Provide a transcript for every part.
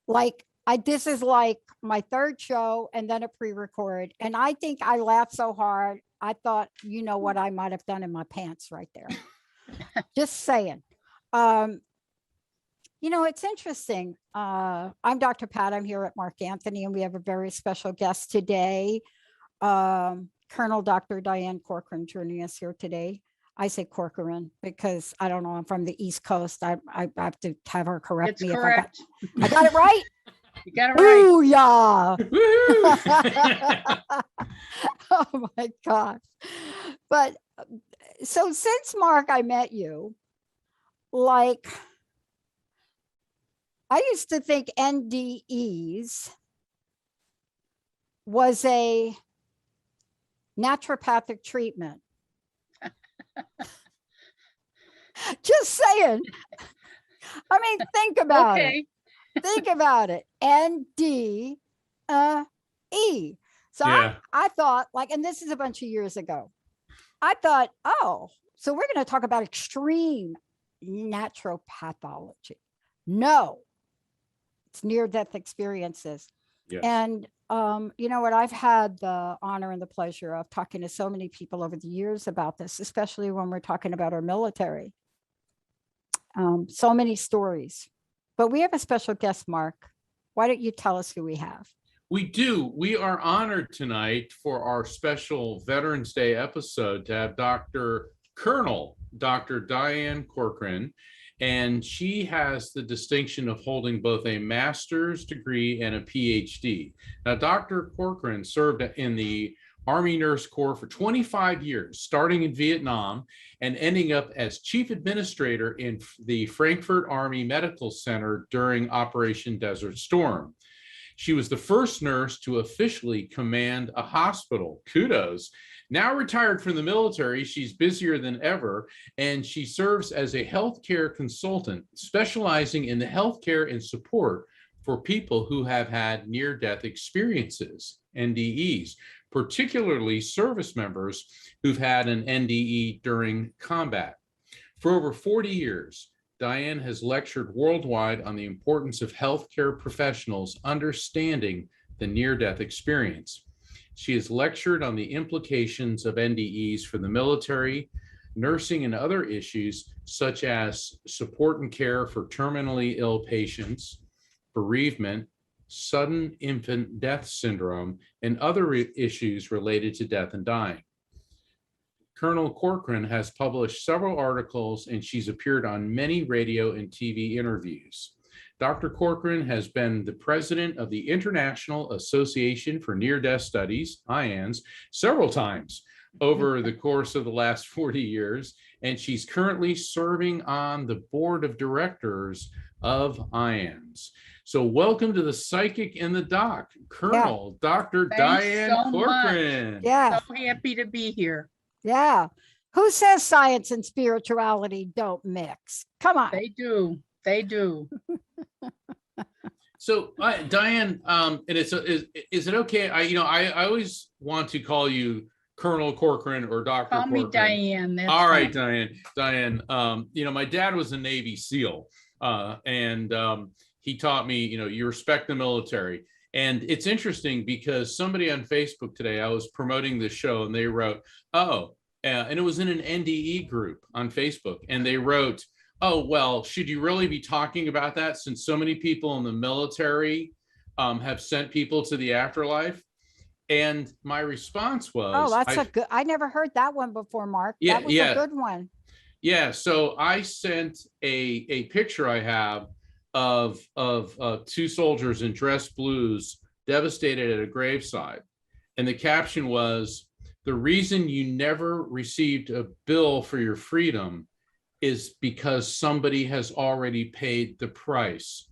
Like this is like my third show and then a pre-record. And I think I laughed so hard. I thought, you know what I might have done in my pants right there. Just saying. You know, it's interesting. I'm Dr. Pat. I'm here at Mark Anthony, and we have a very special guest today. Colonel Dr. Diane Corcoran joining us here today. I say Corcoran because I don't know, I'm from the East Coast. I have to have her correct me correct. if I got it right. You got it right. Ooh, yeah. Oh my gosh. But so since Mark, I met you, like I used to think NDEs was a naturopathic treatment. Just saying. I mean, think about it. Think about it. NDE. So yeah. I thought, like, and this is a bunch of years ago. I thought, oh, so we're going to talk about extreme naturopathology. No, it's near-death experiences. Yes. And you know what? I've had the honor and the pleasure of talking to so many people over the years about this, especially when we're talking about our military. So many stories. But we have a special guest, Mark. Why don't you tell us who we have? We do. We are honored tonight for our special Veterans Day episode to have Colonel Dr. Diane Corcoran. And she has the distinction of holding both a master's degree and a PhD. Now, Dr. Corcoran served in the Army Nurse Corps for 25 years, starting in Vietnam and ending up as chief administrator in the Frankfurt Army Medical Center during Operation Desert Storm. She was the first nurse to officially command a hospital. Kudos. Now retired from the military, she's busier than ever, and she serves as a healthcare consultant, specializing in the healthcare and support for people who have had near-death experiences, NDEs, particularly service members who've had an NDE during combat. For over 40 years, Diane has lectured worldwide on the importance of healthcare professionals understanding the near-death experience. She has lectured on the implications of NDEs for the military, nursing, and other issues such as support and care for terminally ill patients, bereavement, sudden infant death syndrome, and other issues related to death and dying. Colonel Corcoran has published several articles, and she's appeared on many radio and TV interviews. Dr. Corcoran has been the president of the International Association for Near-Death Studies, IANS, several times over the course of the last 40 years, and she's currently serving on the board of directors of IANS. So welcome to the Psychic and the Doc, Colonel Dr. Diane Corcoran. Yeah. So happy to be here. Yeah. Who says science and spirituality don't mix? Come on. They do. They do. So Diane, and is it okay? I always want to call you Colonel Corcoran or Dr. Call Corcoran. me Diane. That's All right, fine. Diane. My dad was a Navy SEAL, and he taught me, you respect the military. And it's interesting because somebody on Facebook today, I was promoting this show, and they wrote, and it was in an NDE group on Facebook, and they wrote, oh, well, should you really be talking about that since so many people in the military have sent people to the afterlife? And my response was, oh, that's I never heard that one before, Mark. Yeah, that was a good one. Yeah, so I sent a picture I have of two soldiers in dress blues devastated at a graveside. And the caption was, the reason you never received a bill for your freedom is because somebody has already paid the price.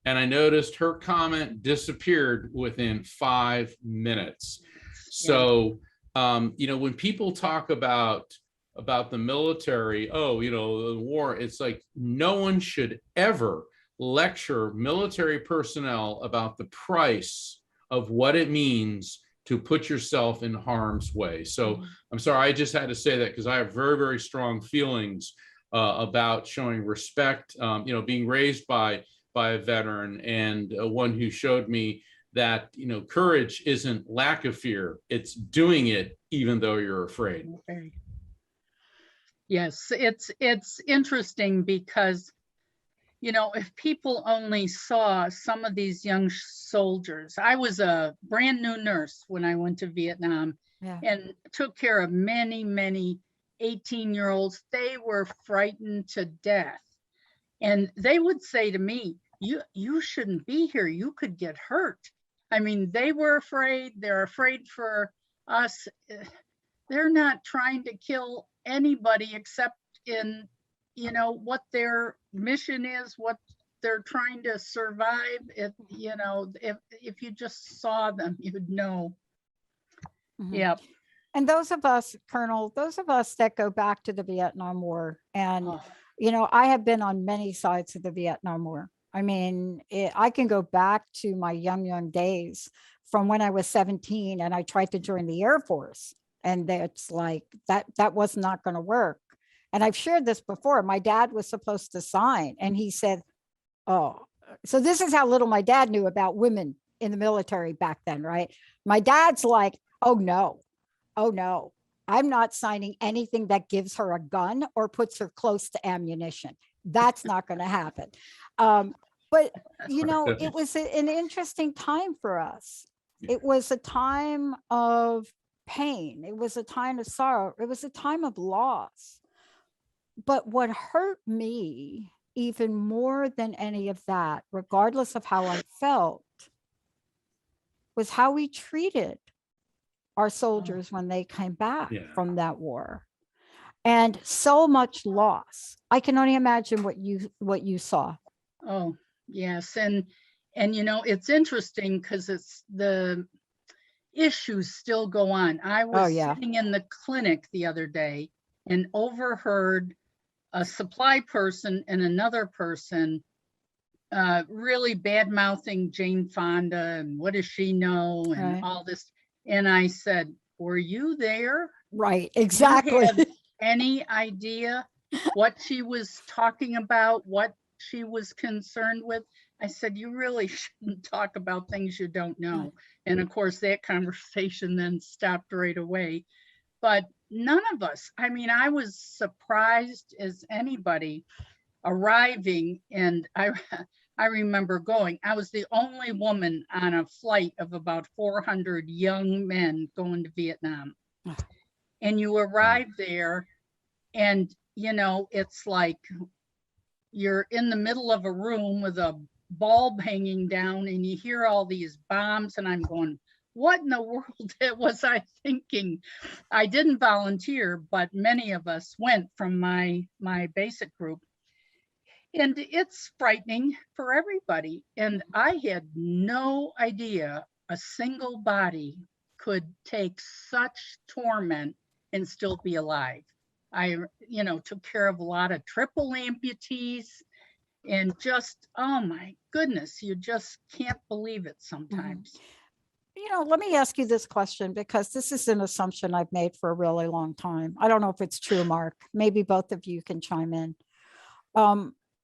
And I noticed her comment disappeared within 5 minutes. So, when people talk about the military, the war, it's like no one should ever lecture military personnel about the price of what it means to put yourself in harm's way. So I'm sorry, I just had to say that because I have very, very strong feelings about showing respect, being raised by a veteran and one who showed me that, courage isn't lack of fear, it's doing it even though you're afraid. Okay. Yes, it's interesting because, if people only saw some of these young soldiers, I was a brand new nurse when I went to Vietnam and took care of many, many 18-year-olds. They were frightened to death. And they would say to me, you shouldn't be here. You could get hurt. I mean, they were afraid. They're afraid for us. They're not trying to kill anybody except in, what their mission is, what they're trying to survive. If you just saw them, you'd know. Mm-hmm. Yeah. And those of us, Colonel, that go back to the Vietnam War, and, I have been on many sides of the Vietnam War. I mean, I can go back to my young days from when I was 17 and I tried to join the Air Force. And it's like, that was not going to work. And I've shared this before. My dad was supposed to sign and he said, oh, so this is how little my dad knew about women in the military back then, right? My dad's like, oh no, I'm not signing anything that gives her a gun or puts her close to ammunition. That's not going to happen. But, it was an interesting time for us. It was a time of pain. It was a time of sorrow. It was a time of loss. But what hurt me even more than any of that, regardless of how I felt, was how we treated our soldiers when they came back from that war. And so much loss. I can only imagine what you saw. Oh, yes. And it's interesting because it's the issues still go on. I was sitting in the clinic the other day and overheard a supply person and another person really bad-mouthing Jane Fonda and what does she know and all this. And I said, were you there? Right, exactly. Do you have any idea what she was talking about, what she was concerned with? I said, you really shouldn't talk about things you don't know. And of course, that conversation then stopped right away. But none of us, I mean, I was surprised as anybody arriving. And I remember going, I was the only woman on a flight of about 400 young men going to Vietnam. And you arrive there and, it's like you're in the middle of a room with a bulb hanging down and you hear all these bombs, and I'm going, what in the world was I thinking? I didn't volunteer, but many of us went from my basic group. And it's frightening for everybody. And I had no idea a single body could take such torment and still be alive. I, took care of a lot of triple amputees, and just, oh my goodness, you just can't believe it sometimes. Let me ask you this question, because this is an assumption I've made for a really long time. I don't know if it's true, Mark. Maybe both of you can chime in.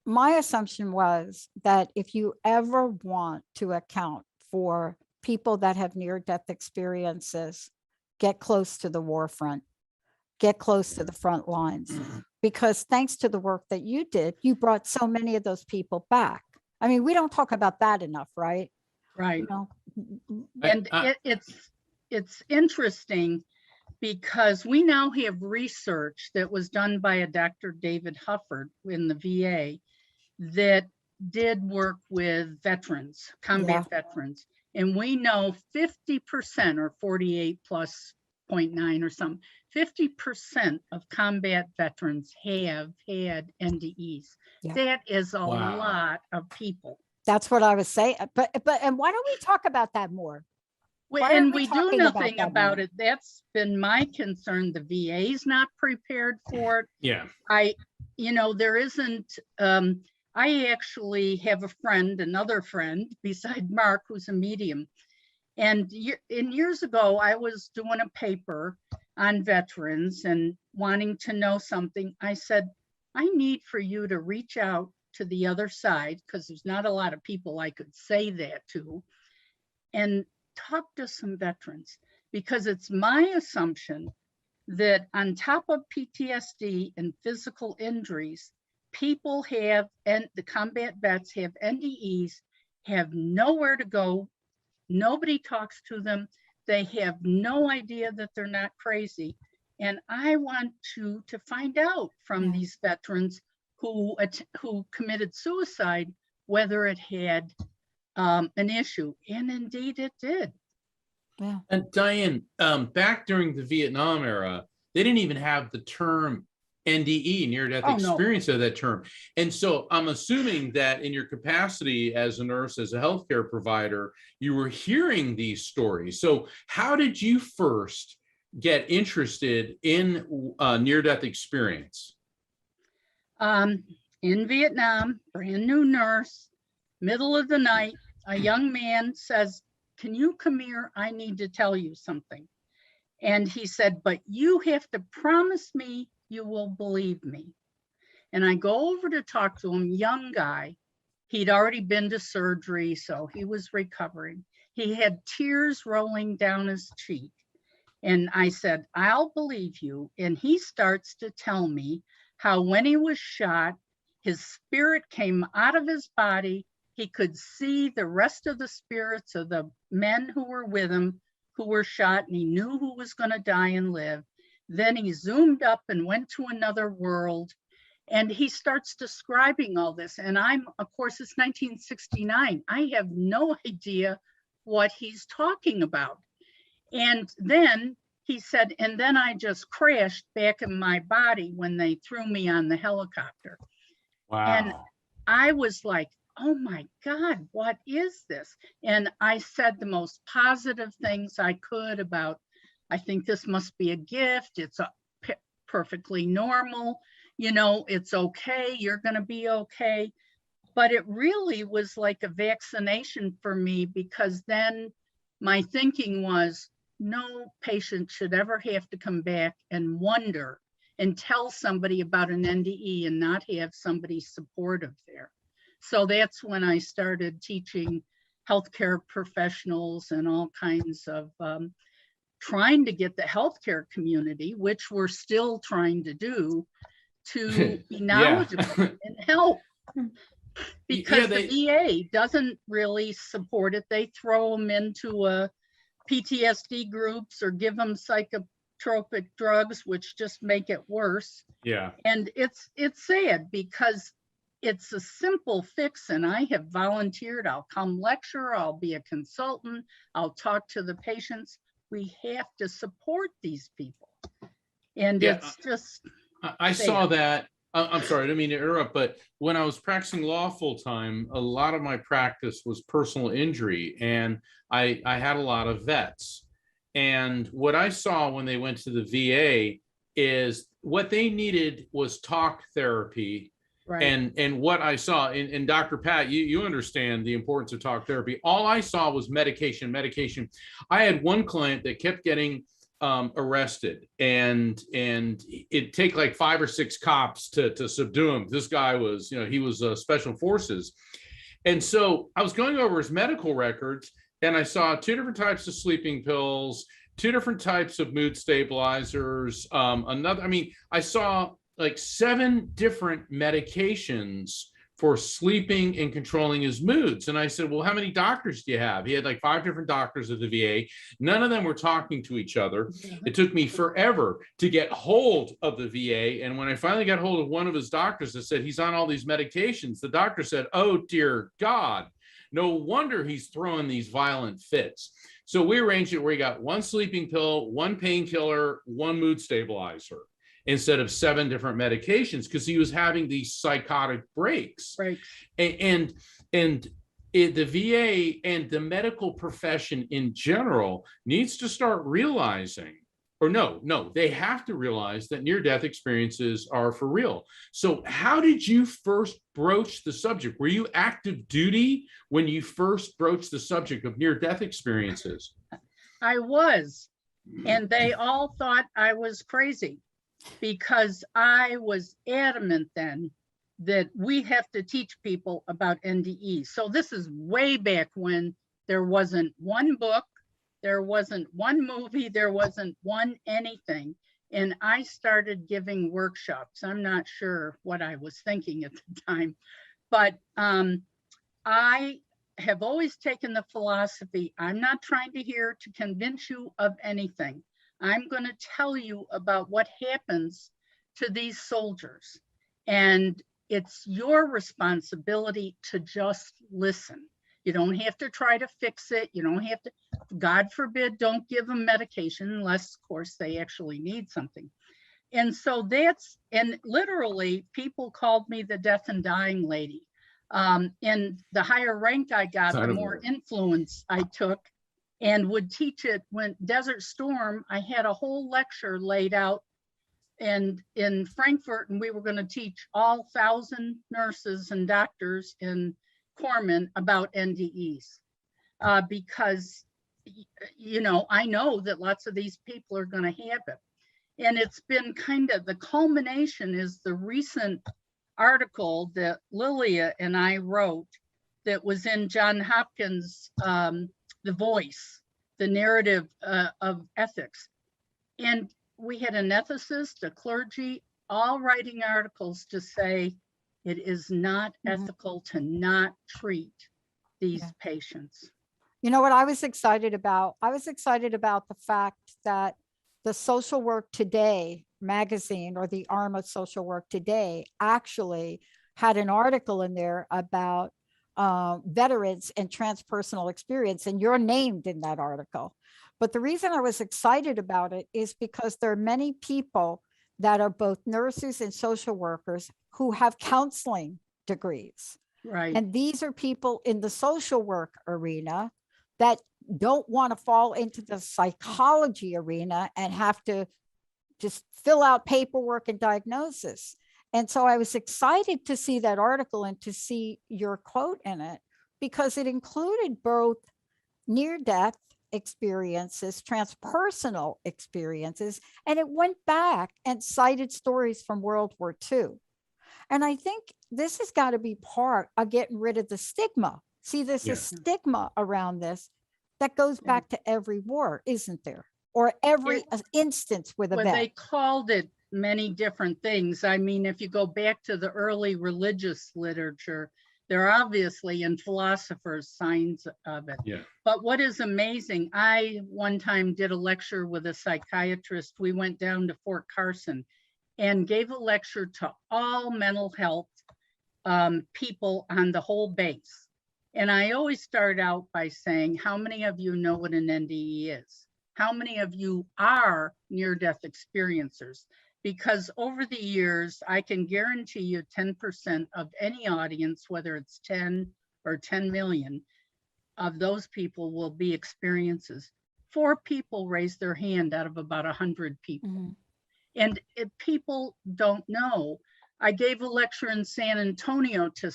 My assumption was that if you ever want to account for people that have near-death experiences, get close to the war front, get close to the front lines, because thanks to the work that you did, you brought so many of those people back. I mean, we don't talk about that enough, right? Right. And it's interesting because we now have research that was done by a Dr. David Hufford in the VA that did work with veterans, combat veterans. And we know 50% or 48 plus 0.9 or something, 50% of combat veterans have had NDEs. Yeah. That is a lot of people. That's what I was saying. But and why don't we talk about that more? And we do nothing about it. That's been my concern. The VA's not prepared for it. Yeah. There isn't, I actually have a friend, another friend beside Mark, who's a medium. And years ago, I was doing a paper on veterans and wanting to know something. I said, I need for you to reach out to the other side, because there's not a lot of people I could say that to, and talk to some veterans, because it's my assumption that on top of PTSD and physical injuries, people have, and the combat vets have NDEs, have nowhere to go. Nobody talks to them. They have no idea that they're not crazy. And I want to find out from these veterans who committed suicide, whether it had an issue. And indeed it did. Yeah. And Diane, back during the Vietnam era, they didn't even have the term NDE, near-death experience of that term. And so I'm assuming that in your capacity as a nurse, as a healthcare provider, you were hearing these stories. So how did you first get interested in near-death experience? In Vietnam, brand new nurse, middle of the night, a young man says, can you come here? I need to tell you something. And he said, but you have to promise me you will believe me. And I go over to talk to him, young guy. He'd already been to surgery, so he was recovering. He had tears rolling down his cheek. And I said, I'll believe you. And he starts to tell me how when he was shot, his spirit came out of his body. He could see the rest of the spirits of the men who were with him, who were shot, and he knew who was going to die and live. Then he zoomed up and went to another world, and he starts describing all this. And of course, it's 1969. I have no idea what he's talking about. And then he said, and then I just crashed back in my body when they threw me on the helicopter. Wow. And I was like, oh my God, what is this? And I said the most positive things I could about, I think this must be a gift. It's perfectly normal. It's okay. You're going to be okay. But it really was like a vaccination for me, because then my thinking was, no patient should ever have to come back and wonder and tell somebody about an NDE and not have somebody supportive there. So that's when I started teaching healthcare professionals and all kinds of trying to get the healthcare community, which we're still trying to do, to be knowledgeable and help. Because the VA doesn't really support it. They throw them into PTSD groups or give them psychotropic drugs, which just make it worse. Yeah. And it's sad, because it's a simple fix, and I have volunteered. I'll come lecture, I'll be a consultant, I'll talk to the patients. We have to support these people. And Yeah, it's just, I saw that. I'm sorry, I didn't mean to interrupt, but when I was practicing law full time, a lot of my practice was personal injury, and I had a lot of vets. And what I saw when they went to the VA is what they needed was talk therapy. right. And what I saw, and Dr. Pat, you understand the importance of talk therapy. All I saw was medication. I had one client that kept getting arrested, and it'd take like 5 or 6 cops to subdue him. This guy was, he was special forces. And so I was going over his medical records, and I saw 2 different types of sleeping pills, 2 different types of mood stabilizers. I saw like 7 different medications for sleeping and controlling his moods. And I said, well, how many doctors do you have? He had like 5 different doctors at the VA. None of them were talking to each other. It took me forever to get hold of the VA. And when I finally got hold of one of his doctors that said he's on all these medications, the doctor said, oh, dear God, no wonder he's throwing these violent fits. So we arranged it where he got 1 sleeping pill, 1 painkiller, 1 mood stabilizer, instead of 7 different medications, because he was having these psychotic breaks. Right. And the VA and the medical profession in general needs to start realizing, or no, they have to realize that near-death experiences are for real. So how did you first broach the subject? Were you active duty when you first broached the subject of near-death experiences? I was, and they all thought I was crazy, because I was adamant then that we have to teach people about NDE. So this is way back when there wasn't 1 book, there wasn't 1 movie, there wasn't 1 anything. And I started giving workshops. I'm not sure what I was thinking at the time, but I have always taken the philosophy, I'm not trying to convince you of anything. I'm going to tell you about what happens to these soldiers. And it's your responsibility to just listen. You don't have to try to fix it. You don't have to, God forbid, don't give them medication unless, of course, they actually need something. And so and literally people called me the death and dying lady. And the higher rank I got, the more influence I took, and would teach it. When Desert Storm, I had a whole lecture laid out and in Frankfurt, and we were going to teach all 1,000 nurses and doctors in Corcoran about NDEs, because, I know that lots of these people are going to have it. And it's been kind of, the culmination is the recent article that Lilia and I wrote that was in John Hopkins' The Voice, the narrative of ethics. And we had an ethicist, a clergy, all writing articles to say it is not ethical to not treat these patients. You know what I was excited about? I was excited about the fact that the Social Work Today magazine, or the arm of Social Work Today, actually had an article in there about veterans and transpersonal experience, and you're named in that article. But the reason I was excited about it is because there are many people that are both nurses and social workers who have counseling degrees. Right. And these are people in the social work arena that don't want to fall into the psychology arena and have to just fill out paperwork and diagnosis. And so I was excited to see that article and to see your quote in it, because it included both near-death experiences, transpersonal experiences, and it went back and cited stories from World War II. And I think this has got to be part of getting rid of the stigma. See, there's a stigma around this that goes back to every war, isn't there? Or every instance with a vet. They called it many different things. I mean, if you go back to the early religious literature, there are obviously in philosophers signs of it. Yeah. But what is amazing, I one time did a lecture with a psychiatrist. We went down to Fort Carson and gave a lecture to all mental health people on the whole base. And I always start out by saying, how many of you know what an NDE is? How many of you are near-death experiencers? Because over the years, I can guarantee you 10% of any audience, whether it's 10 or 10 million, of those people will be experiences. 4 people raise their hand out of about 100 people. Mm-hmm. And if people don't know, I gave a lecture in San Antonio to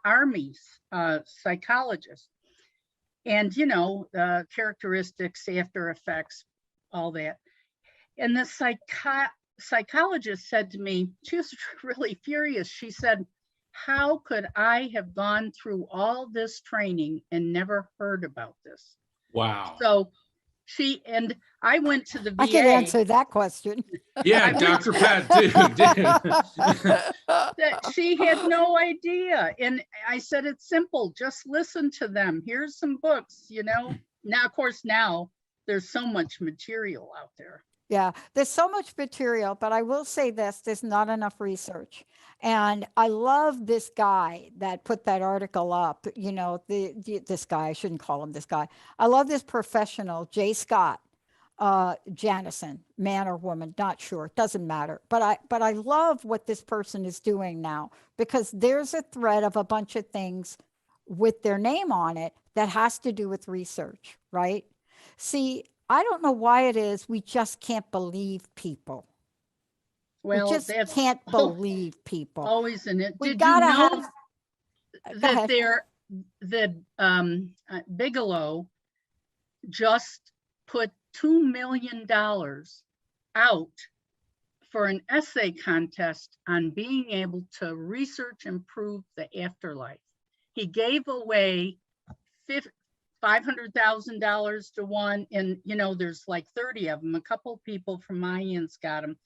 Army psychologists. And, you know, characteristics, after effects, all that. And the psychologist said to me, she was really furious. She said, how could I have gone through all this training and never heard about this? Wow. So I went to the VA. I can answer that question. Yeah, Dr. Pat, dude. She had no idea. And I said, it's simple. Just listen to them. Here's some books, you know. Now, of course, now there's so much material out there. Yeah, there's so much material, but I will say this, there's not enough research. And I love this guy that put that article up, you know, this guy, I shouldn't call him this guy. I love this professional, Jay Scott, Janison, man or woman, not sure, doesn't matter. But I love what this person is doing now, because there's a thread of a bunch of things with their name on it that has to do with research, right? See, I don't know why it is we just can't believe people. Well, we just can't believe people. Always in it. We Did gotta you know have that Bigelow just put $2 million out for an essay contest on being able to research and prove the afterlife. He gave away $500,000 to one, and you know, there's like 30 of them. A couple people from Mayans got them,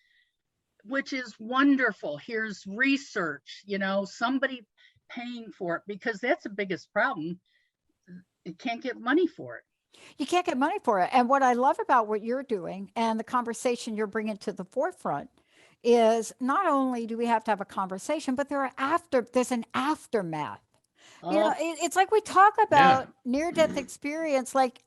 which is wonderful. Here's research, you know, somebody paying for it, because that's the biggest problem. You can't get money for it. You can't get money for it. And what I love about what you're doing and the conversation you're bringing to the forefront is not only do we have to have a conversation, but there's an aftermath. You know, it's like we talk about near-death experience, like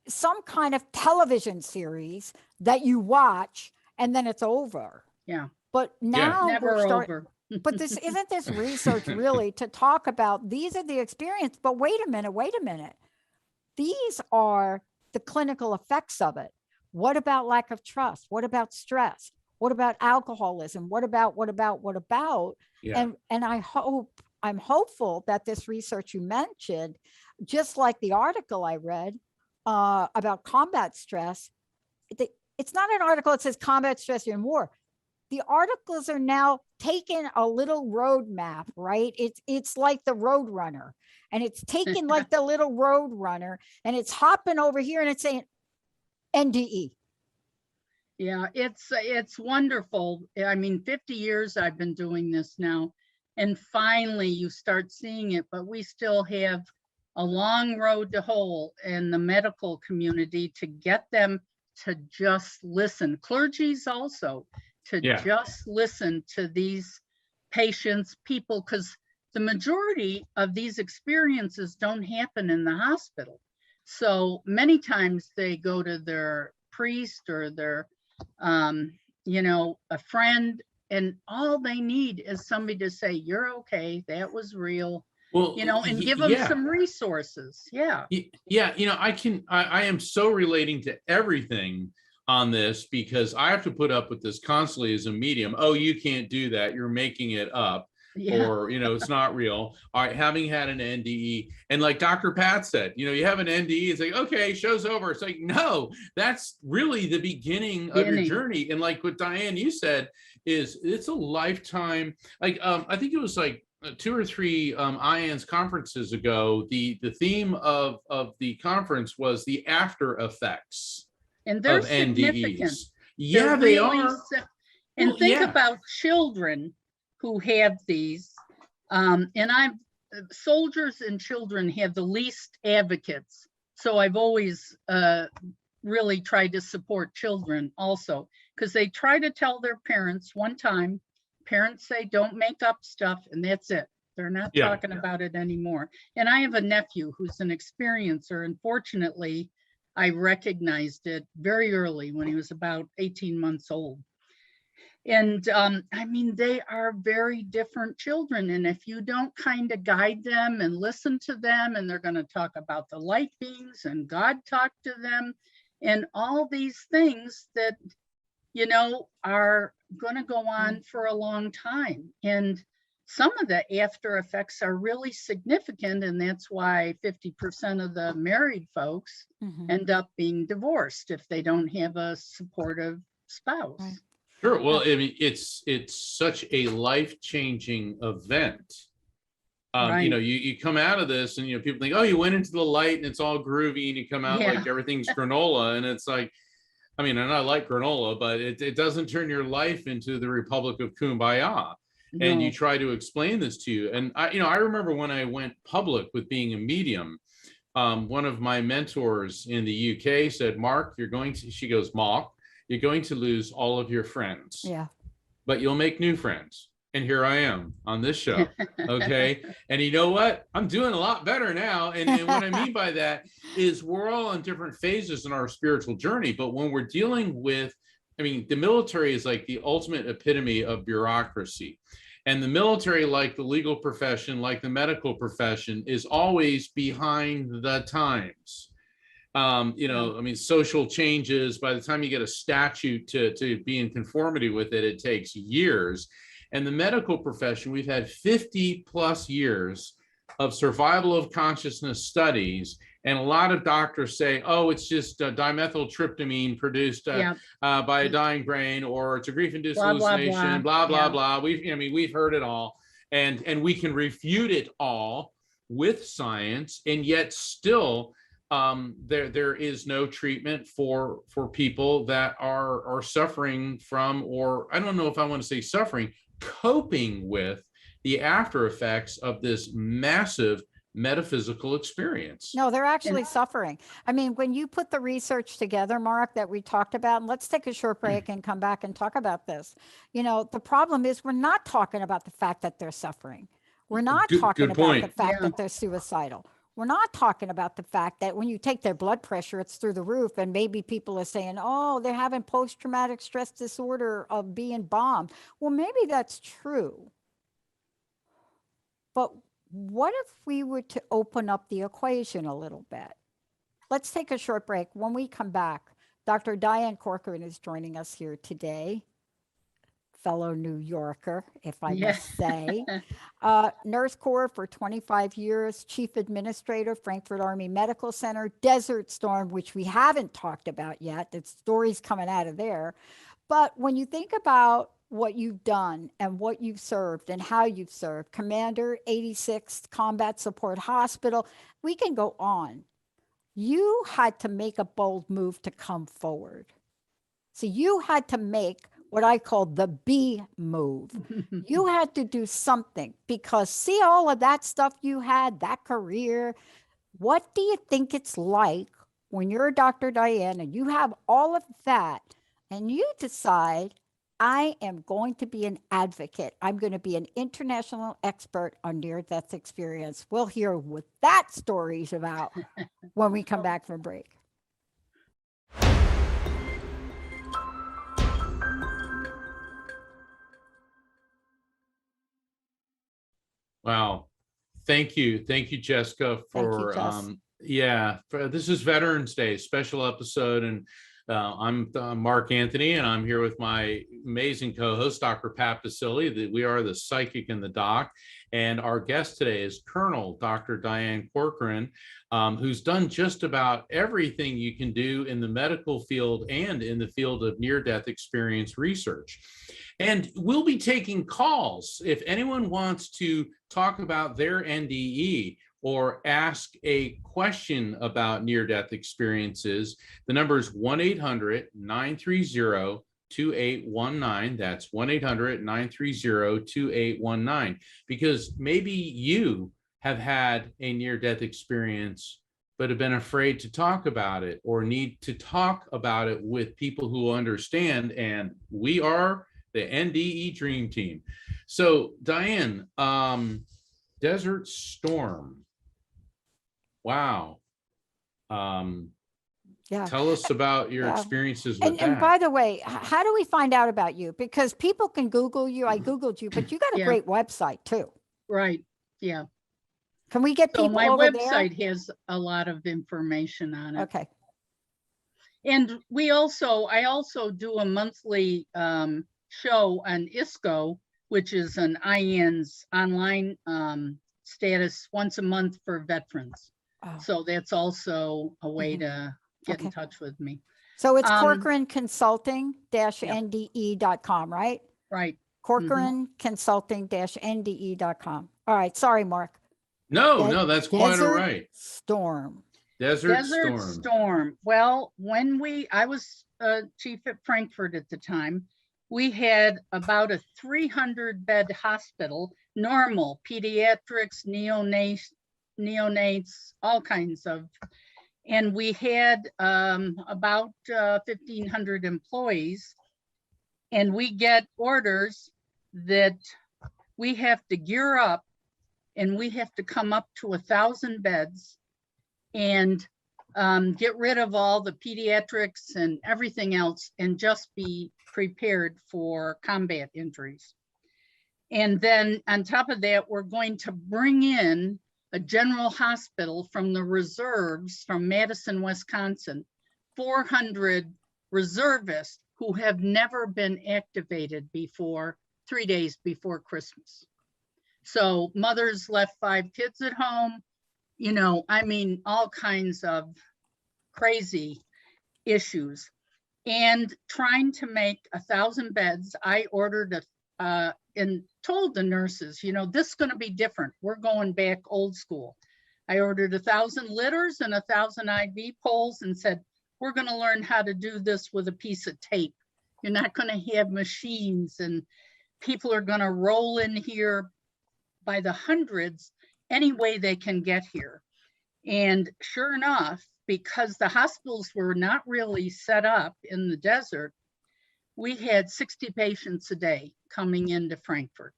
some kind of television series that you watch and then it's over. Yeah. But now never over. But isn't this research really to talk about, these are the experience, but wait a minute. These are the clinical effects of it. What about lack of trust? What about stress? What about alcoholism? What about? Yeah. And I'm hopeful that this research you mentioned, just like the article I read about combat stress, it's not an article that says combat stress and war. The articles are now taking a little roadmap, right? It's like the road runner, and it's taking like the little road runner, and it's hopping over here and it's saying NDE. Yeah, it's wonderful. I mean, 50 years I've been doing this now, and finally you start seeing it, but we still have a long road to hoe in the medical community to get them to just listen. Clergies also, to just listen to these patients, people, because the majority of these experiences don't happen in the hospital. So many times they go to their priest or their you know, a friend, and all they need is somebody to say, you're okay, that was real, well, you know, and give them some resources. Yeah, you know, I am so relating to everything on this, because I have to put up with this constantly as a medium. Oh, you can't do that, you're making it up. Or, you know, it's not real. All right, having had an NDE, and like Dr. Pat said, you know, you have an NDE, it's like, okay, show's over. It's like, no, that's really the beginning of your journey. And like what Diane, you said, is it's a lifetime. Like, I think it was like 2 or 3 IANS conferences ago, the theme of the conference was the after effects and they're of significant. NDEs. Yeah, they are. And well, think about children who have these, and soldiers and children have the least advocates. So I've always really tried to support children also, because they try to tell their parents. One time, parents say, don't make up stuff, and that's it. They're not talking about it anymore. And I have a nephew who's an experiencer, and fortunately, I recognized it very early when he was about 18 months old. And I mean, they are very different children. And if you don't kind of guide them and listen to them, and they're going to talk about the light beings and God talked to them and all these things that, you know, are going to go on for a long time. And some of the after effects are really significant. And that's why 50% of the married folks end up being divorced if they don't have a supportive spouse. Right. Sure. Well, I mean, it's such a life-changing event. Right. You know, you come out of this and, you know, people think, oh, you went into the light and it's all groovy and you come out like everything's granola. And it's like, I mean, and I like granola, but it doesn't turn your life into the Republic of Kumbaya. No. And you try to explain this to you. And I remember when I went public with being a medium, one of my mentors in the UK said, Mark, she goes, Mark, you're going to lose all of your friends. Yeah. But you'll make new friends. And here I am on this show. Okay. And you know what? I'm doing a lot better now. And what I mean by that is we're all in different phases in our spiritual journey. But when we're dealing with, I mean, the military is like the ultimate epitome of bureaucracy. And the military, like the legal profession, like the medical profession, is always behind the times. You know, I mean, social changes, by the time you get a statute to be in conformity with it, it takes years. And the medical profession, we've had 50 plus years of survival of consciousness studies. And a lot of doctors say, oh, it's just dimethyltryptamine produced by a dying brain, or it's a grief-induced hallucination, blah, blah, blah. We've heard it all. And we can refute it all with science, and yet still there is no treatment for people that are suffering from, or I don't know if I want to say suffering, coping with the after effects of this massive metaphysical experience. No, they're actually suffering. I mean, when you put the research together, Mark, that we talked about, and let's take a short break and come back and talk about this. You know, the problem is we're not talking about the fact that they're suffering. We're not talking about the fact that they're suicidal. We're not talking about the fact that when you take their blood pressure, it's through the roof, and maybe people are saying, oh, they're having post-traumatic stress disorder of being bombed. Well, maybe that's true. But what if we were to open up the equation a little bit? Let's take a short break. When we come back, Dr. Diane Corcoran is joining us here today. Fellow New Yorker, if I must say. Nurse Corps for 25 years, Chief Administrator, Frankfurt Army Medical Center, Desert Storm, which we haven't talked about yet. The story's coming out of there. But when you think about what you've done and what you've served and how you've served, Commander, 86th Combat Support Hospital, we can go on. You had to make a bold move to come forward. So you had to make what I call the B move. You had to do something, because see all of that stuff you had, that career. What do you think it's like when you're Dr. Diane and you have all of that and you decide, I am going to be an advocate. I'm going to be an international expert on near-death experience. We'll hear what that story's about when we come back from break. Wow. Thank you. Thank you, Jessica, for, this is Veterans Day, special episode. And I'm Mark Anthony, and I'm here with my amazing co-host, Dr. Pat Baccili. We are the psychic in the doc. And our guest today is Colonel Dr. Diane Corcoran, who's done just about everything you can do in the medical field and in the field of near-death experience research. And we'll be taking calls. If anyone wants to talk about their NDE or ask a question about near-death experiences, the number is 1-800-930-2819. That's 1-800-930-2819. Because maybe you have had a near-death experience, but have been afraid to talk about it, or need to talk about it with people who understand. And we are the NDE Dream Team. So Diane, Desert Storm. Wow. Yeah. Tell us about your Yeah. experiences with And that. by the way, how do we find out about you? Because people can Google you. I Googled you, but you got a Yeah. great website too. Right. Yeah. Can we get So people my over website has a lot of information on there? it. Okay. And I also do a monthly show on ISCO, which is an IAN's online status once a month for veterans. Oh. So that's also a way to get in Okay. touch with me. So it's Corcoran Consulting-NDE.com, right? Right. Corcoran Consulting-NDE.com. All right. Sorry, Mark. No, that's quite all Desert right. Storm. Desert Desert Storm. Storm. Well, I was chief at Frankfurt at the time, we had about a 300-bed hospital, normal, pediatrics, neonates, all kinds of, and we had about 1,500 employees, and we get orders that we have to gear up and we have to come up to 1,000 beds and get rid of all the pediatrics and everything else and just be prepared for combat injuries. And then on top of that, we're going to bring in a general hospital from the reserves from Madison, Wisconsin, 400 reservists who have never been activated before 3 days before Christmas. So mothers left 5 kids at home, you know, I mean, all kinds of crazy issues. And trying to make 1,000 beds, I ordered and told the nurses, you know, this is going to be different. We're going back old school. I ordered 1,000 litters and 1,000 IV poles and said, we're going to learn how to do this with a piece of tape. You're not going to have machines and people are going to roll in here by the hundreds any way they can get here. And sure enough, because the hospitals were not really set up in the desert, we had 60 patients a day coming into Frankfurt.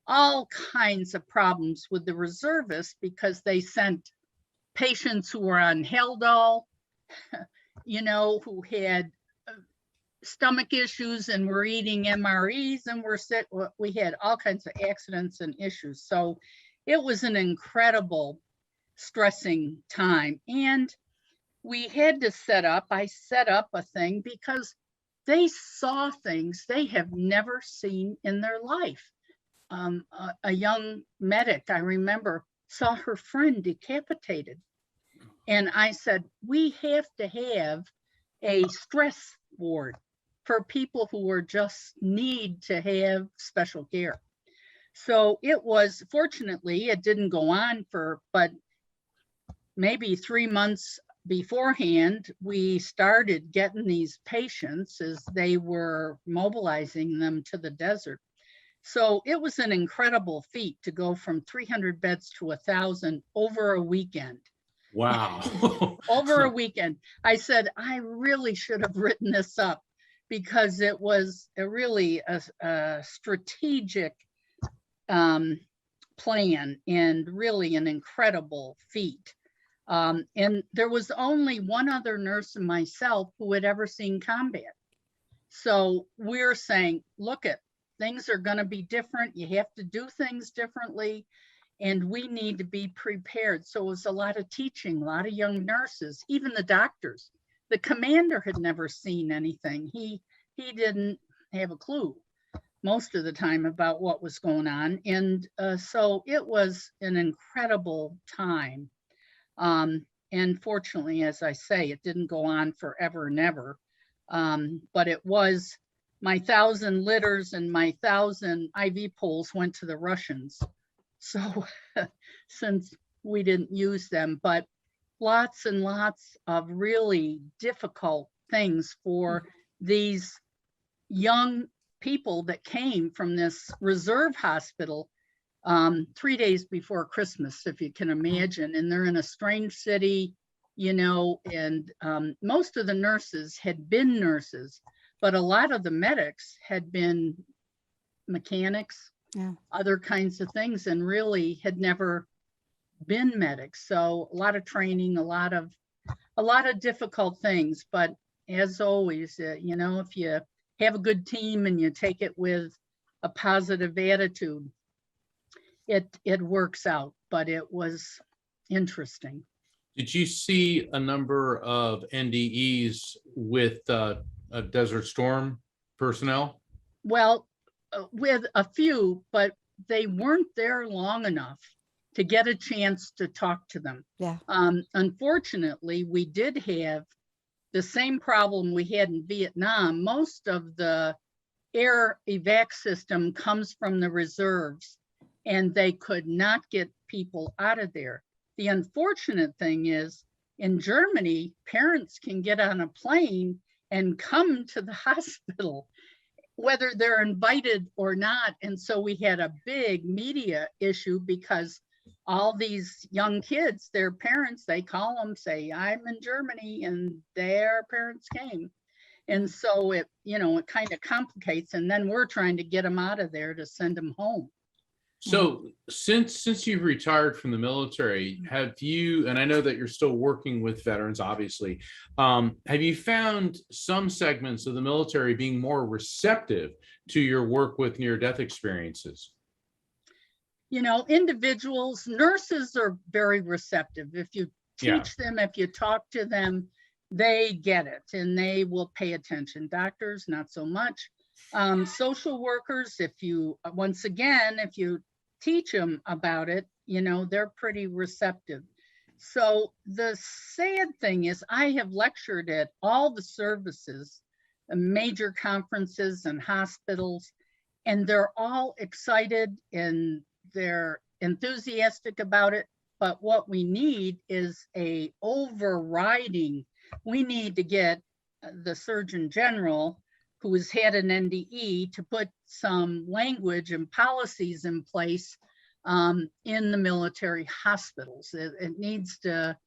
All kinds of problems with the reservists because they sent patients who were on Haldol, you know, who had stomach issues and were eating MREs and were sick. We had all kinds of accidents and issues. So it was an incredible, stressing time. And we had to I set up a thing because they saw things they have never seen in their life. A young medic, I remember, saw her friend decapitated. And I said, we have to have a stress ward for people who are just need to have special care. So it was, fortunately, it didn't go on but maybe 3 months beforehand, we started getting these patients as they were mobilizing them to the desert. So it was an incredible feat to go from 300 beds to 1,000 over a weekend. Wow. Over a weekend. I said, I really should have written this up because it was really a strategic plan and really an incredible feat. And there was only one other nurse and myself who had ever seen combat. So we're saying, look, things are going to be different. You have to do things differently. And we need to be prepared. So it was a lot of teaching, a lot of young nurses, even the doctors. The commander had never seen anything. He didn't have a clue most of the time about what was going on. And so it was an incredible time. And fortunately, as I say, it didn't go on forever and ever. But it was my 1,000 litters and my 1,000 IV poles went to the Russians. So since we didn't use them, but lots and lots of really difficult things for these young people that came from this reserve hospital 3 days before Christmas, if you can imagine. And they're in a strange city, you know, and most of the nurses had been nurses, but a lot of the medics had been mechanics, other kinds of things, and really had never been medics. So a lot of training, a lot of difficult things. But as always, you know, if you have a good team and you take it with a positive attitude, it works out. But it was interesting. Did you see a number of NDEs with Desert Storm personnel? Well, with a few, but they weren't there long enough to get a chance to talk to them. Yeah. Unfortunately, we did have the same problem we had in Vietnam. Most of the air evac system comes from the reserves, and they could not get people out of there. The unfortunate thing is, in Germany, parents can get on a plane and come to the hospital, whether they're invited or not. And so we had a big media issue because all these young kids, their parents, they call them, say, I'm in Germany, and their parents came. And so it, you know, it kind of complicates. And then we're trying to get them out of there to send them home. So since you've retired from the military, have you, and I know that you're still working with veterans, obviously, have you found some segments of the military being more receptive to your work with near-death experiences? You know, individuals, nurses are very receptive. If you teach them, if you talk to them, they get it and they will pay attention. Doctors, not so much. Social workers, if you, once again, if you teach them about it, you know, they're pretty receptive. So the sad thing is I have lectured at all the services, major conferences and hospitals, and they're all excited and they're enthusiastic about it. But what we need is a overriding, we need to get the Surgeon General, who has had an NDE, to put some language and policies in place in the military hospitals. It needs to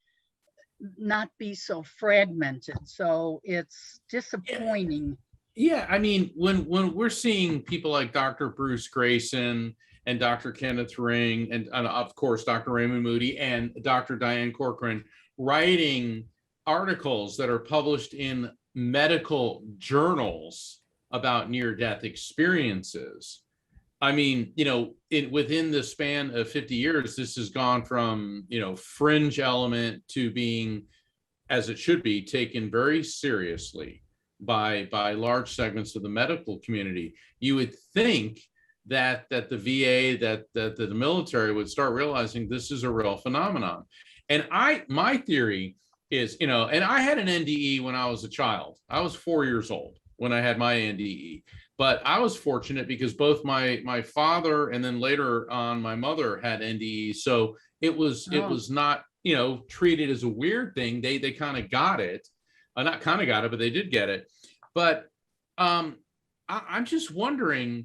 not be so fragmented. So it's disappointing. Yeah, I mean, when we're seeing people like Dr. Bruce Grayson and Dr. Kenneth Ring and of course, Dr. Raymond Moody and Dr. Diane Corcoran writing articles that are published in medical journals about near-death experiences. I mean, you know, within the span of 50 years, this has gone from, you know, fringe element to being, as it should be, taken very seriously by large segments of the medical community. You would think that the VA, that the military would start realizing this is a real phenomenon. And my theory is, you know, and I had an NDE when I was a child. I was 4 years old when I had my NDE, but I was fortunate because both my father and then later on my mother had NDE. So it was not, you know, treated as a weird thing. They kind of got it, not kind of got it, but they did get it. But I'm just wondering,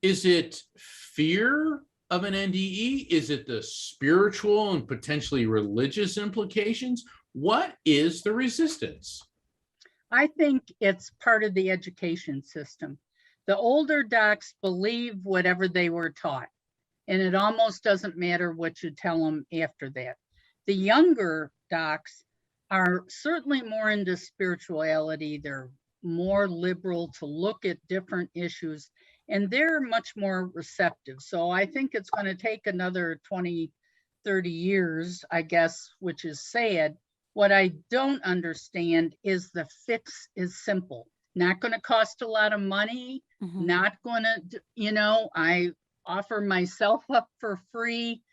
is it fear of an NDE? Is it the spiritual and potentially religious implications? What is the resistance? I think it's part of the education system. The older docs believe whatever they were taught, and it almost doesn't matter what you tell them after that. The younger docs are certainly more into spirituality. They're more liberal to look at different issues, and they're much more receptive. So I think it's going to take another 20, 30 years, I guess, which is sad. What I don't understand is the fix is simple. Not going to cost a lot of money, not going to, you know, I offer myself up for free.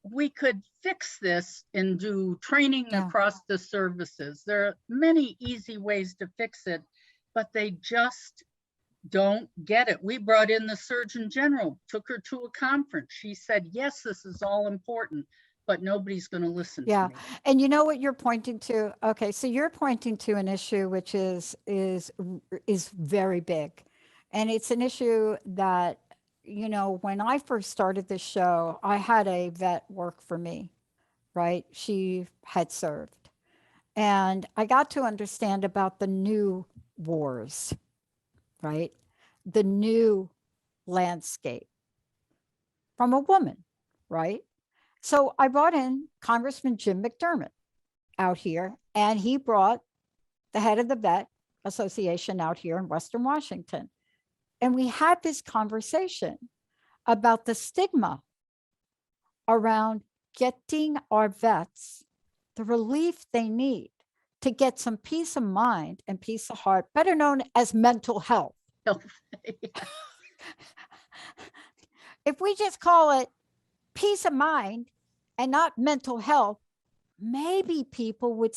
We could fix this and do training across the services. There are many easy ways to fix it, but they just don't get it. We brought in the Surgeon General, took her to a conference. She said, yes, this is all important, but nobody's going to listen to me. And you know what you're pointing to? Okay, so you're pointing to an issue which is very big. And it's an issue that, you know, when I first started this show, I had a vet work for me, right? She had served. And I got to understand about the new wars, right? The new landscape from a woman, right? So I brought in Congressman Jim McDermott out here, and he brought the head of the Vet Association out here in Western Washington. And we had this conversation about the stigma around getting our vets the relief they need to get some peace of mind and peace of heart, better known as mental health. If we just call it peace of mind and not mental health, maybe people would,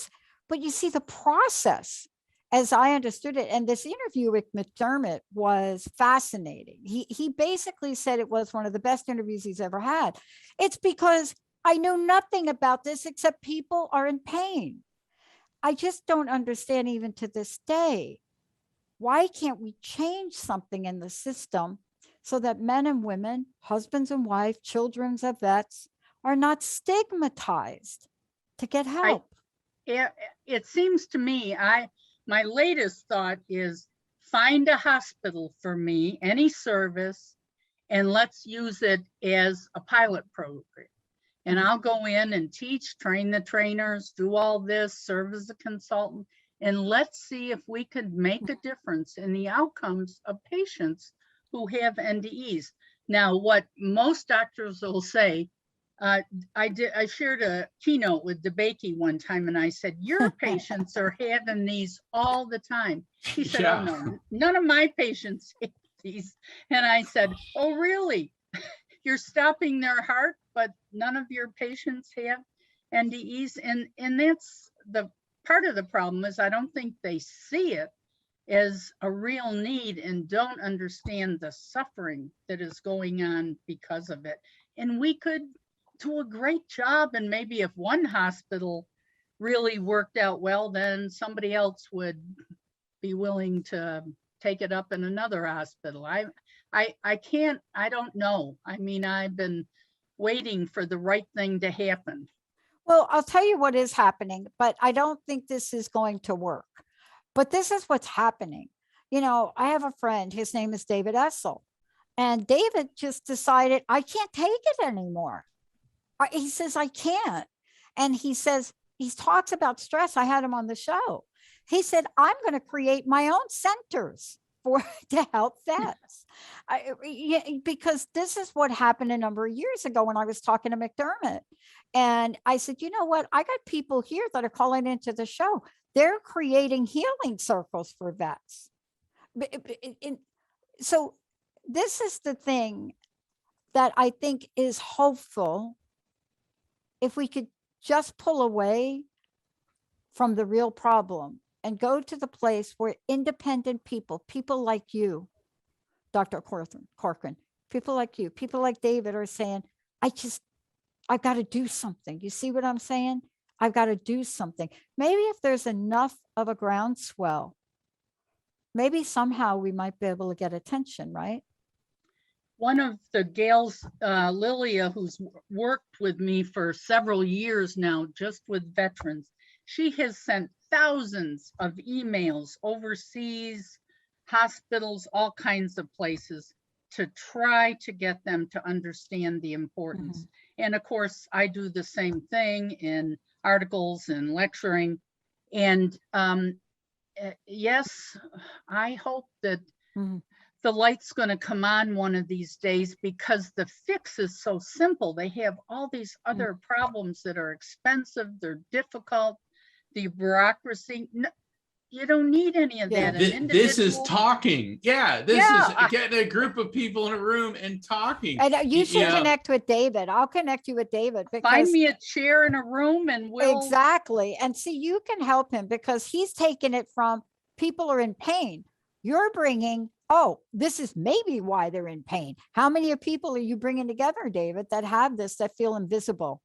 but you see the process as I understood it, and this interview with McDermott was fascinating. He basically said it was one of the best interviews he's ever had. It's because I know nothing about this except people are in pain. I just don't understand even to this day, why can't we change something in the system so that men and women, husbands and wives, children of vets are not stigmatized to get help? It seems to me, my latest thought is find a hospital for me, any service, and let's use it as a pilot program. And I'll go in and teach, train the trainers, do all this, serve as a consultant, and let's see if we could make a difference in the outcomes of patients who have NDEs. Now, what most doctors will say, I shared a keynote with Baccili one time, and I said, your patients are having these all the time. He said, oh no, none of my patients have these. And I said, oh really? You're stopping their heart, but none of your patients have NDEs. And that's the part of the problem, is I don't think they see it as a real need and don't understand the suffering that is going on because of it. And we could do a great job, and maybe if one hospital really worked out well, then somebody else would be willing to take it up in another hospital. I don't know. I mean, I've been waiting for the right thing to happen. Well, I'll tell you what is happening, but I don't think this is going to work. But this is what's happening. You know, I have a friend, his name is David Essel, and David just decided, I can't take it anymore. He says, I can't. And he says, he talks about stress. I had him on the show. He said, I'm going to create my own centers to help vets. Because this is what happened a number of years ago when I was talking to McDermott. And I said, you know what? I got people here that are calling into the show. They're creating healing circles for vets. So this is the thing that I think is hopeful. If we could just pull away from the real problem and go to the place where independent people like you, Dr. Corcoran, people like you, people like David are saying, I've got to do something. You see what I'm saying? I've got to do something. Maybe if there's enough of a groundswell, maybe somehow we might be able to get attention, right? One of the gals, Lilia, who's worked with me for several years now, just with veterans, she has sent thousands of emails overseas, hospitals, all kinds of places to try to get them to understand the importance. Mm-hmm. And of course, I do the same thing in articles and lecturing. And yes, I hope that the light's going to come on one of these days, because the fix is so simple. They have all these other problems that are expensive, they're difficult, the bureaucracy. No, you don't need any of that. This is talking. This is getting a group of people in a room and talking. And you should connect with David. I'll connect you with David. Find me a chair in a room and we'll... Exactly. And see, you can help him, because he's taking it from people are in pain. You're bringing, oh, this is maybe why they're in pain. How many people are you bringing together, David, that have this, that feel invisible?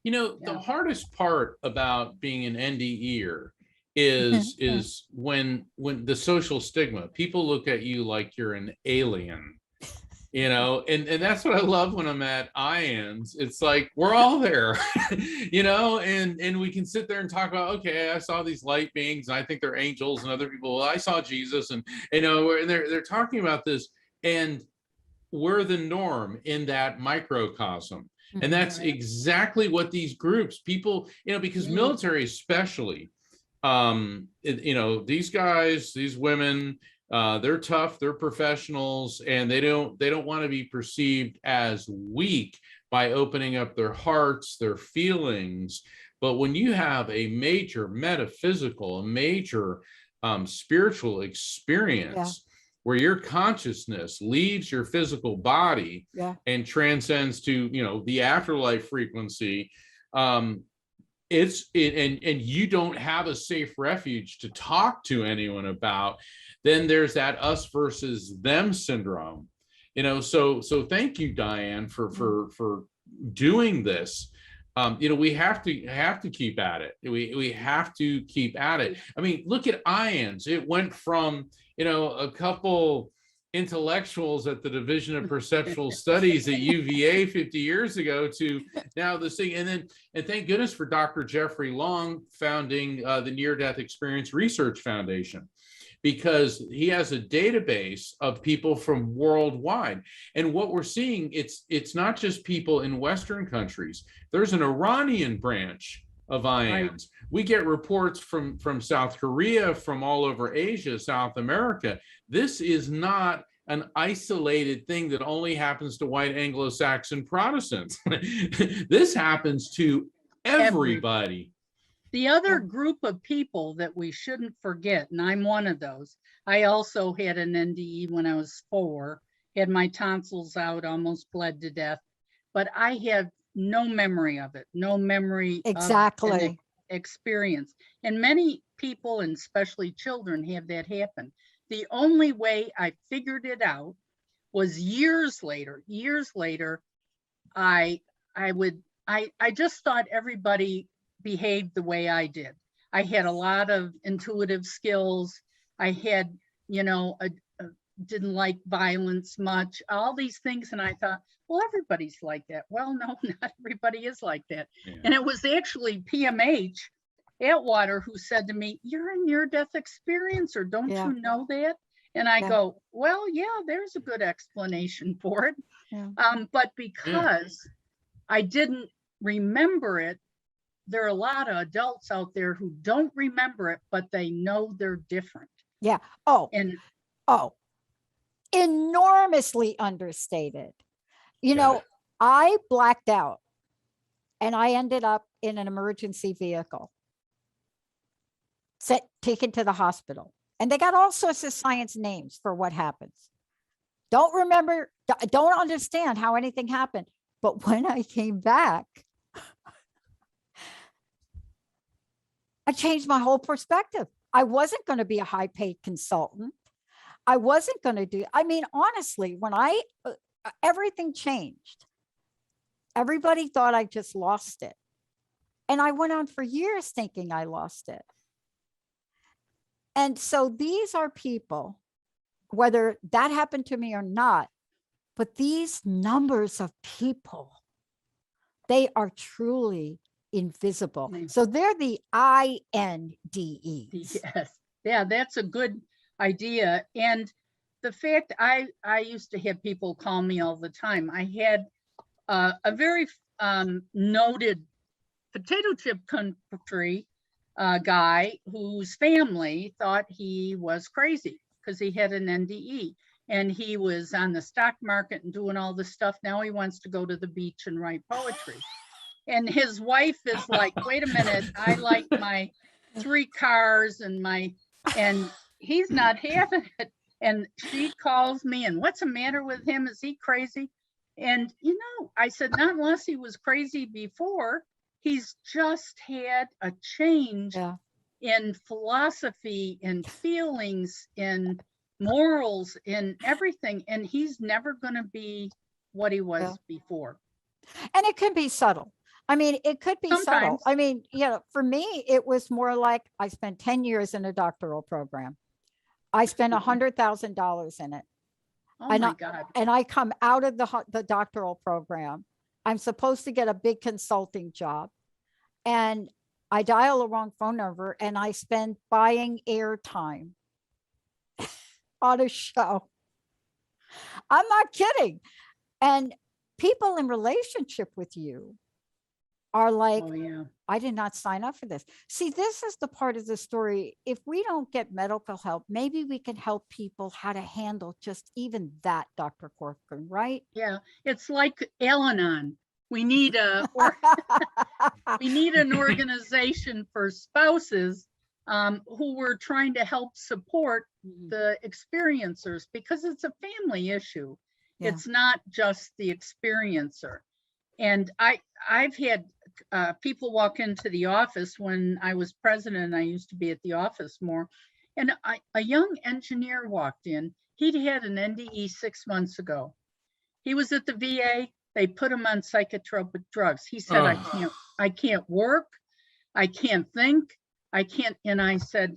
You know, the hardest part about being an NDEer is when the social stigma, people look at you like you're an alien. and that's what I love when I'm at IANS. It's like we're all there, and we can sit there and talk about, okay, I saw these light beings and I think they're angels, and other people, well, I saw Jesus, and and they're talking about this, and we're the norm in that microcosm. And that's exactly what these groups, people, because military especially, these guys, these women, they're tough, they're professionals, and they don't want to be perceived as weak by opening up their hearts, their feelings. But when you have a major metaphysical, a major spiritual experience, where your consciousness leaves your physical body and transcends to the afterlife frequency, and you don't have a safe refuge to talk to anyone about, then there's that us versus them syndrome. So thank you, Diane, for doing this. We have to keep at it. We have to keep at it. I mean, look at IANS. It went from a couple intellectuals at the Division of Perceptual Studies at UVA 50 years ago to now this thing. And thank goodness for Dr. Jeffrey Long founding the Near-Death Experience Research Foundation, because he has a database of people from worldwide. And what we're seeing, it's not just people in Western countries. There's an Iranian branch of IANS. Right. We get reports from South Korea, from all over Asia, South America. This is not an isolated thing that only happens to white Anglo-Saxon Protestants. This happens to everybody. The other group of people that we shouldn't forget, and I'm one of those, I also had an NDE when I was 4, had my tonsils out, almost bled to death, but I have no memory of it, no memory of experience. And many people, and especially children, have that happen. The only way I figured it out was years later, I just thought everybody behaved the way I did. I had a lot of intuitive skills. I had, didn't like violence much, all these things. And I thought, well, everybody's like that. Well, no, not everybody is like that. Yeah. And it was actually PMH Atwater who said to me, you're a near-death experiencer. Don't you know that? And I go, well, yeah, there's a good explanation for it. Yeah. But because I didn't remember it, there are a lot of adults out there who don't remember it, but they know they're different. Yeah. Enormously understated. I blacked out and I ended up in an emergency vehicle, taken to the hospital. And they got all sorts of science names for what happens. Don't remember, don't understand how anything happened. But when I came back, I changed my whole perspective. I wasn't going to be a high-paid consultant. I wasn't going to do, honestly, when everything changed. Everybody thought I just lost it. And I went on for years thinking I lost it. And so these are people, whether that happened to me or not, but these numbers of people, they are truly invisible. So they're the INDEs. Yes. Yeah, that's a good idea. And the fact I used to have people call me all the time. I had a very noted potato chip country guy whose family thought he was crazy because he had an NDE and he was on the stock market and doing all this stuff. Now he wants to go to the beach and write poetry. And his wife is like, wait a minute, I like my 3 cars and he's not having it. And she calls me and what's the matter with him? Is he crazy? And, I said, not unless he was crazy before. He's just had a change in philosophy and feelings and morals and everything. And he's never going to be what he was before. And it could be subtle. It could be subtle. For me, it was more like I spent 10 years in a doctoral program. I spent $100,000 in it. Oh And my God. and I come out of the doctoral program. I'm supposed to get a big consulting job, and I dial the wrong phone number, and I spend buying airtime on a show. I'm not kidding. And people in relationship with you are like, Oh yeah. I did not sign up for this. See, this is the part of the story. If we don't get medical help, maybe we can help people how to handle just even that, Dr. Corcoran, right? Yeah. It's like Al-Anon. We need we need an organization for spouses who we're trying to help support the experiencers, because it's a family issue. Yeah. It's not just the experiencer. And I've had people walk into the office. When I was president, I used to be at the office more. And a young engineer walked in. He'd had an NDE 6 months ago. He was at the VA. They put him on psychotropic drugs. He said, I can't work. I can't think. I can't. And I said,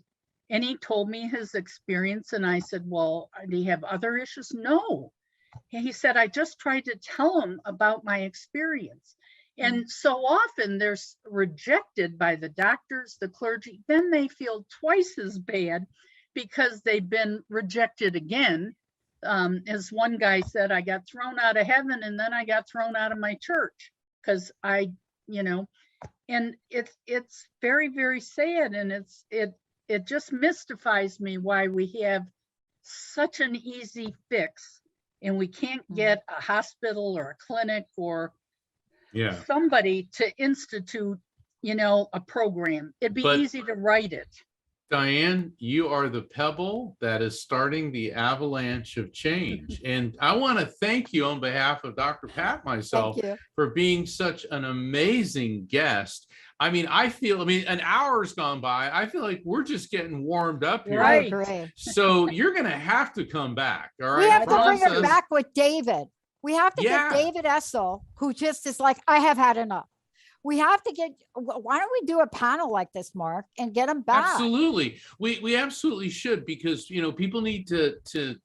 and he told me his experience. And I said, well, do you have other issues? No. And he said, I just tried to tell him about my experience. And so often they're rejected by the doctors, the clergy. Then they feel twice as bad because they've been rejected again. As one guy said, I got thrown out of heaven, and then I got thrown out of my church because and it's very, very sad. And it just mystifies me why we have such an easy fix, and we can't get a hospital or a clinic or somebody to institute, a program. It'd be easy to write it. Diane, you are the pebble that is starting the avalanche of change. And I want to thank you on behalf of Dr. Pat, myself, for being such an amazing guest. I mean, an hour's gone by. I feel like we're just getting warmed up here. Right. So you're going to have to come back. All right. We have to bring it back with David. We have to get David Essel, who just is like, I have had enough. We have to why don't we do a panel like this, Mark, and get them back? Absolutely. We absolutely should, because, people need to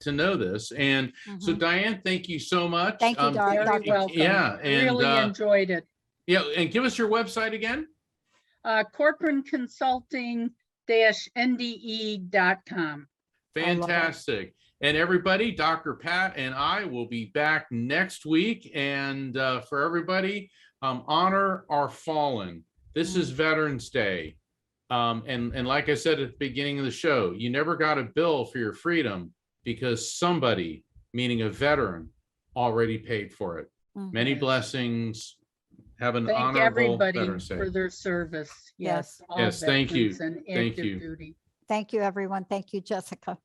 know this. And so Diane, thank you so much. Thank you, Dr. You're welcome. Yeah. And really enjoyed it. Yeah. And give us your website again. Corcoran Consulting-NDE.com. Fantastic. And everybody, Dr. Pat and I will be back next week. And for everybody, honor our fallen. This is Veterans Day. And like I said at the beginning of the show, you never got a bill for your freedom because somebody, meaning a veteran, already paid for it. Many blessings. Have an honorable everybody Veterans Day. For their service. Yes. Yes. Thank you. Thank you. Duty. Thank you, everyone. Thank you, Jessica.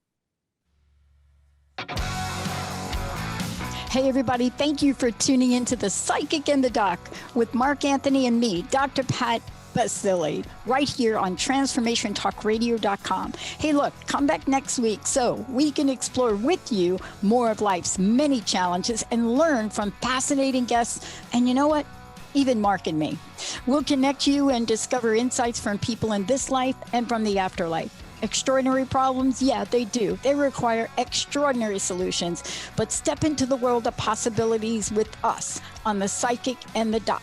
Hey, everybody. Thank you for tuning into The Psychic and the Doc with Mark Anthony and me, Dr. Pat Baccili, right here on transformationtalkradio.com. Hey, look, come back next week so we can explore with you more of life's many challenges and learn from fascinating guests. And you know what? Even Mark and me. We'll connect you and discover insights from people in this life and from the afterlife. Extraordinary problems? Yeah, they do. They require extraordinary solutions. But step into the world of possibilities with us on The Psychic and the Doc.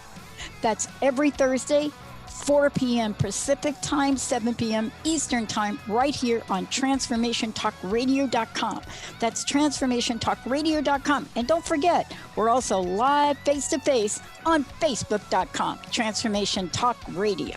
That's every Thursday, 4 p.m. Pacific time, 7 p.m. Eastern time, right here on transformationtalkradio.com. That's transformationtalkradio.com. And don't forget, we're also live face-to-face on facebook.com, Transformation Talk Radio.